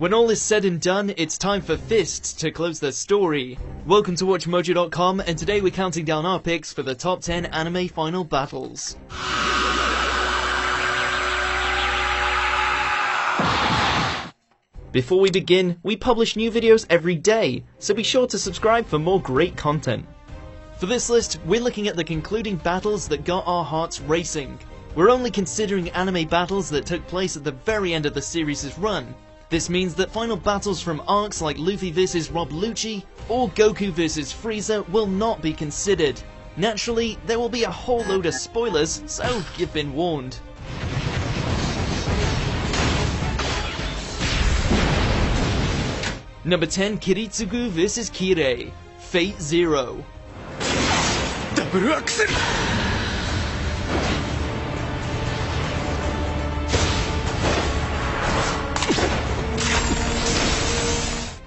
When all is said and done, it's time for Fists to close the story. Welcome to WatchMojo.com, and today we're counting down our picks for the top 10 anime final battles. Before we begin, we publish new videos every day, so be sure to subscribe for more great content. For this list, we're looking at the concluding battles that got our hearts racing. We're only considering anime battles that took place at the very end of the series' run. This means that final battles from arcs like Luffy vs Rob Lucci or Goku vs Frieza will not be considered. Naturally, there will be a whole load of spoilers, so you've been warned. Number 10, Kiritsugu vs Kirei, Fate Zero. Double Axel!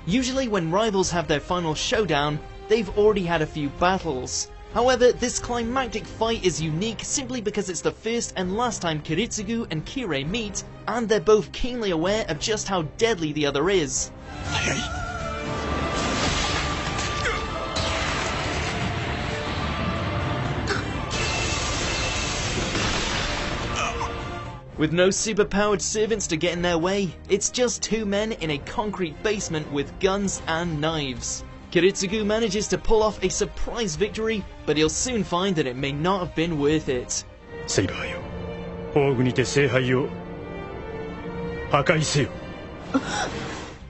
Usually when rivals have their final showdown, they've already had a few battles. However, this climactic fight is unique simply because it's the first and last time Kiritsugu and Kirei meet, and they're both keenly aware of just how deadly the other is. With no superpowered servants to get in their way, it's just two men in a concrete basement with guns and knives. Kiritsugu manages to pull off a surprise victory, but he'll soon find that it may not have been worth it.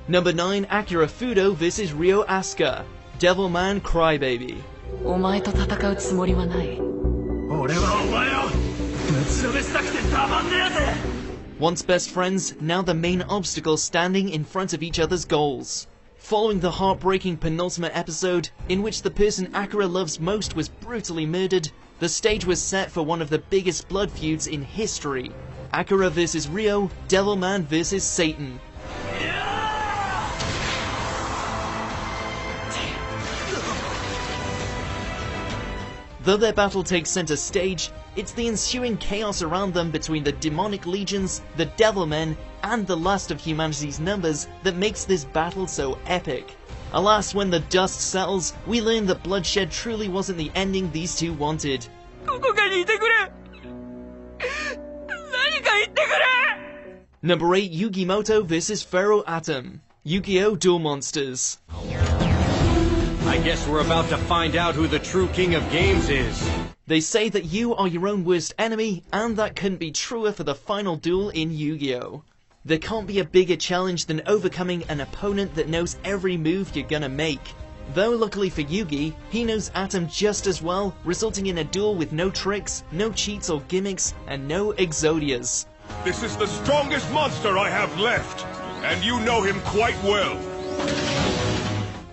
Number 9, Akira Fudo vs Ryo Asuka, Devilman Crybaby. Once best friends, now the main obstacle standing in front of each other's goals. Following the heartbreaking penultimate episode, in which the person Akira loves most was brutally murdered, the stage was set for one of the biggest blood feuds in history. Akira vs Ryo, Devilman vs Satan. Though their battle takes center stage, it's the ensuing chaos around them between the demonic legions, the Devilmen, and the last of humanity's numbers that makes this battle so epic. Alas, when the dust settles, we learn that bloodshed truly wasn't the ending these two wanted. Number 8, Yugimoto vs Pharaoh Atom, Yu-Gi-Oh! Duel Monsters. I guess we're about to find out who the true king of games is. They say that you are your own worst enemy, and that couldn't be truer for the final duel in Yu-Gi-Oh! There can't be a bigger challenge than overcoming an opponent that knows every move you're gonna make. Though luckily for Yugi, he knows Atom just as well, resulting in a duel with no tricks, no cheats or gimmicks, and no Exodias. This is the strongest monster I have left, and you know him quite well.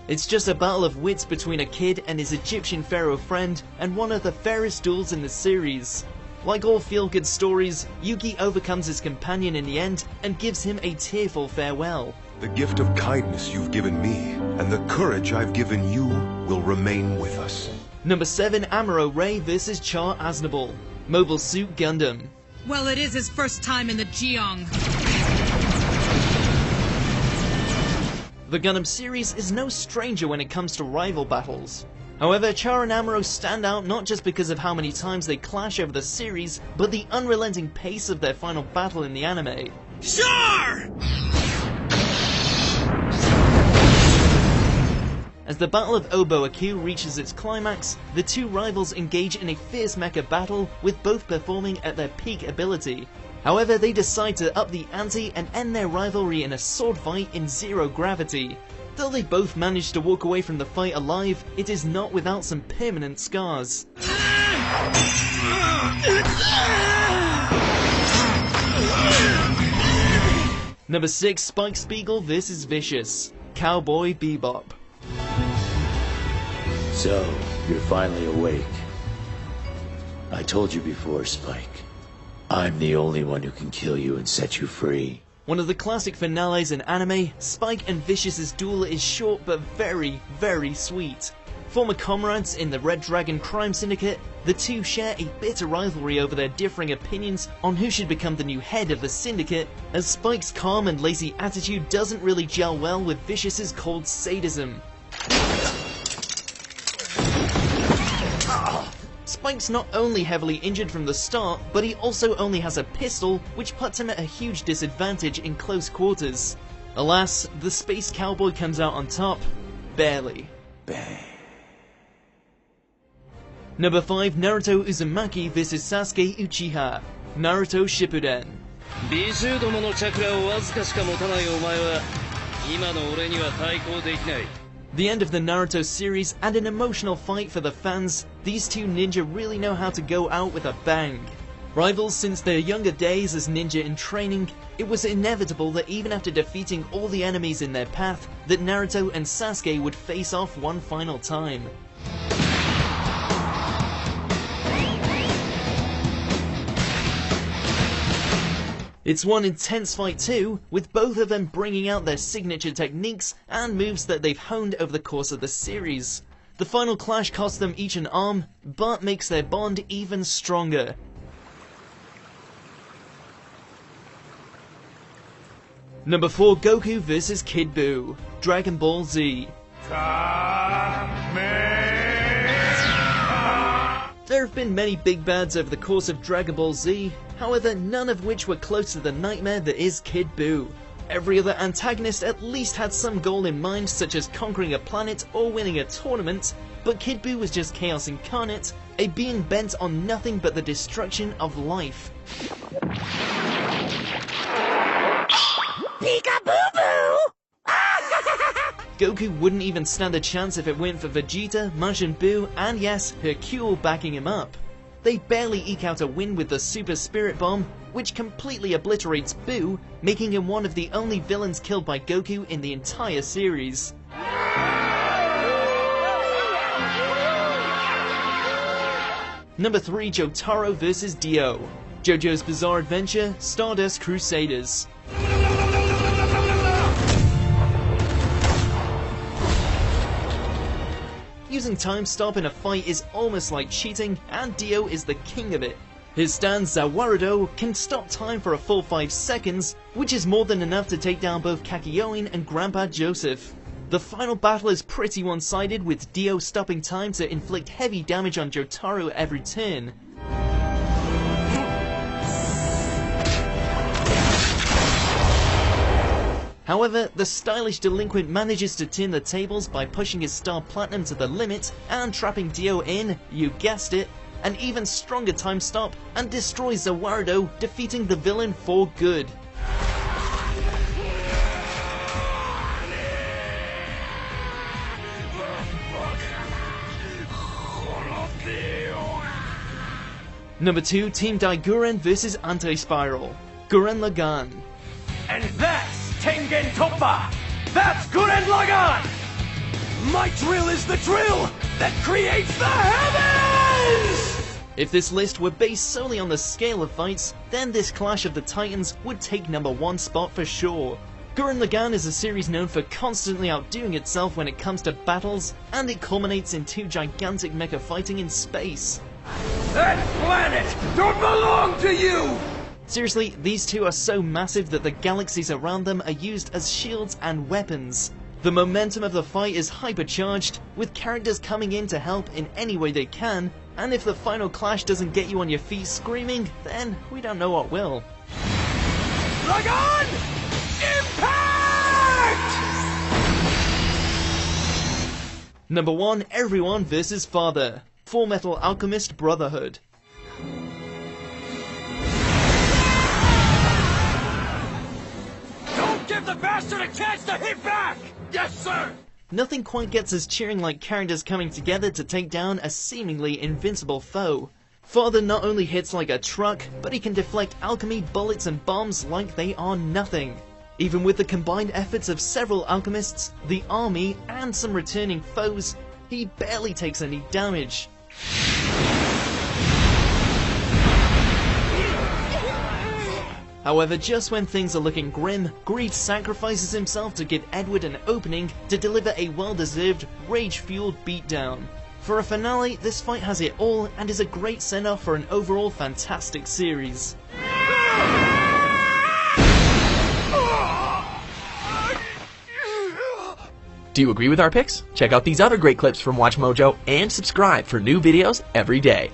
It's just a battle of wits between a kid and his Egyptian pharaoh friend, and one of the fairest duels in the series. Like all feel-good stories, Yugi overcomes his companion in the end and gives him a tearful farewell. The gift of kindness you've given me, and the courage I've given you, will remain with us. Number 7, Amuro Ray vs Char Aznable, Mobile Suit Gundam. Well, it is his first time in the Geong. The Gundam series is no stranger when it comes to rival battles. However, Char and Amuro stand out not just because of how many times they clash over the series, but the unrelenting pace of their final battle in the anime. Char! As the Battle of Obo Aku reaches its climax, the two rivals engage in a fierce mecha battle, with both performing at their peak ability. However, they decide to up the ante and end their rivalry in a sword fight in zero gravity. Though they both manage to walk away from the fight alive, it is not without some permanent scars. Number 6, Spike Spiegel vs Vicious, Cowboy Bebop. So, you're finally awake. I told you before, Spike. I'm the only one who can kill you and set you free. One of the classic finales in anime, Spike and Vicious's duel is short but very, very sweet. Former comrades in the Red Dragon crime syndicate, the two share a bitter rivalry over their differing opinions on who should become the new head of the syndicate, as Spike's calm and lazy attitude doesn't really gel well with Vicious's cold sadism. Spike's not only heavily injured from the start, but he also only has a pistol, which puts him at a huge disadvantage in close quarters. Alas, the space cowboy comes out on top. Barely. Bang. Number 5, Naruto Uzumaki vs Sasuke Uchiha. Naruto Shippuden. 美獣どものチャクラをわずかしか持たないお前は今の俺には対抗できない。 The end of the Naruto series and an emotional fight for the fans, these two ninja really know how to go out with a bang. Rivals since their younger days as ninja in training, it was inevitable that even after defeating all the enemies in their path, that Naruto and Sasuke would face off one final time. It's one intense fight too, with both of them bringing out their signature techniques and moves that they've honed over the course of the series. The final clash costs them each an arm, but makes their bond even stronger. Number 4, Goku vs Kid Buu. Dragon Ball Z. There have been many big bads over the course of Dragon Ball Z, however none of which were close to the nightmare that is Kid Buu. Every other antagonist at least had some goal in mind, such as conquering a planet or winning a tournament, but Kid Buu was just chaos incarnate, a being bent on nothing but the destruction of life. Peekaboo! Goku wouldn't even stand a chance if it weren't for Vegeta, Majin Buu, and yes, Hercule backing him up. They barely eke out a win with the Super Spirit Bomb, which completely obliterates Buu, making him one of the only villains killed by Goku in the entire series. Number 3, Jotaro vs Dio. JoJo's Bizarre Adventure, Stardust Crusaders. Using Time Stop in a fight is almost like cheating, and Dio is the king of it. His stance Zawarudo can stop time for a full 5 seconds, which is more than enough to take down both Kakyoin and Grandpa Joseph. The final battle is pretty one-sided, with Dio stopping time to inflict heavy damage on Jotaro at every turn. However, the stylish delinquent manages to turn the tables by pushing his Star Platinum to the limit and trapping Dio in, you guessed it, an even stronger time stop, and destroys Zawarudo, defeating the villain for good. Number 2, Team Daiguren vs Anti-Spiral. Gurren Lagann. And that's Tengen Toppa! That's Gurren Lagann! My drill is the drill that creates the heavens! If this list were based solely on the scale of fights, then this Clash of the Titans would take number 1 spot for sure. Gurren Lagann is a series known for constantly outdoing itself when it comes to battles, and it culminates in 2 gigantic mecha fighting in space. That planet don't belong to you! Seriously, these two are so massive that the galaxies around them are used as shields and weapons. The momentum of the fight is hypercharged, with characters coming in to help in any way they can, and if the final clash doesn't get you on your feet screaming, then we don't know what will. Lagann! Impact! Number 1, Everyone vs. Father. Full Metal Alchemist Brotherhood. Give the bastard a chance to hit back! Yes, sir! Nothing quite gets as cheering like characters coming together to take down a seemingly invincible foe. Father not only hits like a truck, but he can deflect alchemy, bullets and bombs like they are nothing. Even with the combined efforts of several alchemists, the army, and some returning foes, he barely takes any damage. However, just when things are looking grim, Greed sacrifices himself to give Edward an opening to deliver a well-deserved, rage-fueled beatdown. For a finale, this fight has it all and is a great send-off for an overall fantastic series. Do you agree with our picks? Check out these other great clips from WatchMojo and subscribe for new videos every day.